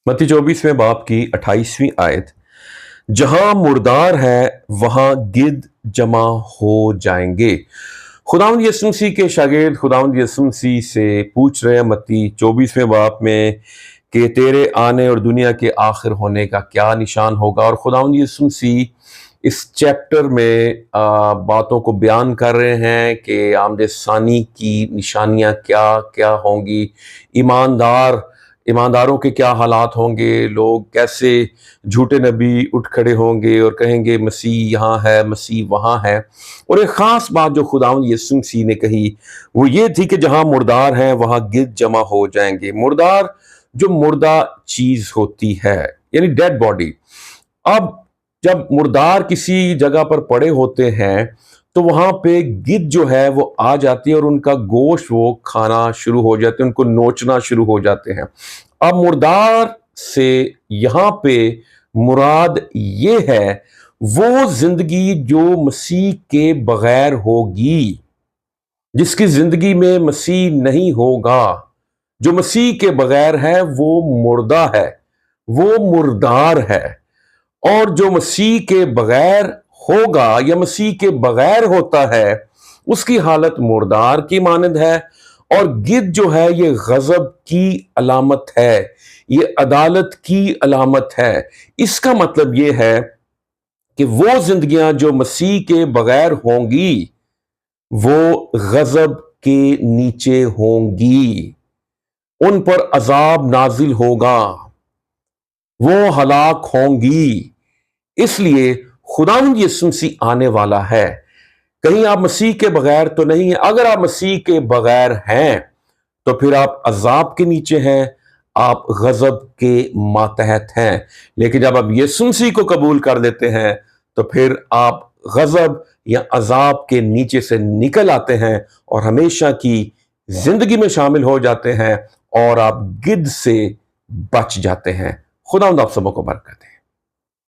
मत्ती 24वें बाब की 28वीं आयत, जहां मुर्दार है वहां गिद्ध जमा हो जाएंगे। खुदावंद यीशु मसीह के शागिर्द खुदावंद यीशु मसीह से पूछ रहे हैं मत्ती 24वें बाब में कि तेरे आने और दुनिया के आखिर होने का क्या निशान होगा। और खुदावंद यीशु मसीह इस चैप्टर में बातों को बयान कर रहे हैं कि आमद सानी की निशानियां क्या क्या होंगी, ईमानदारों के क्या हालात होंगे, लोग कैसे झूठे नबी उठ खड़े होंगे और कहेंगे मसीह यहाँ है, मसीह वहाँ है। और एक ख़ास बात जो खुदावंद यीशु मसीह ने कही वो ये थी कि जहाँ मुर्दार हैं वहाँ गिद्ध जमा हो जाएंगे। मुर्दार जो मुर्दा चीज़ होती है, यानी डेड बॉडी। अब जब मुर्दार किसी जगह पर पड़े होते हैं तो वहां पे गिद्ध जो है वो आ जाती है और उनका गोश्त वो खाना शुरू हो जाते हैं, उनको नोचना शुरू हो जाते हैं। अब मुर्दार से यहाँ पे मुराद ये है वो जिंदगी जो मसीह के बगैर होगी, जिसकी जिंदगी में मसीह नहीं होगा। जो मसीह के बगैर है वो मुर्दा है, वो मुर्दार है। और जो मसीह के बगैर होगा या मसीह के बगैर होता है उसकी हालत मुर्दार की मानद है। और गिद्ध जो है ये गजब की अलामत है, ये अदालत की अलामत है। इसका मतलब ये है कि वो जिंदगियां जो मसीह के बगैर होंगी वो गजब के नीचे होंगी, उन पर अजाब नाजिल होगा, वो हलाक होंगी। इसलिए खुदावंद यीशु मसीह आने वाला है। कहीं आप मसीह के बगैर तो नहीं है। अगर आप मसीह के बगैर हैं तो फिर आप अजाब के नीचे हैं, आप गजब के मातहत हैं। लेकिन जब आप यीशु मसीह को कबूल कर लेते हैं तो फिर आप गजब या अजाब के नीचे से निकल आते हैं और हमेशा की जिंदगी में शामिल हो जाते हैं और आप गिद्ध से बच जाते हैं। खुदावंद आप सबों को बरकत दे।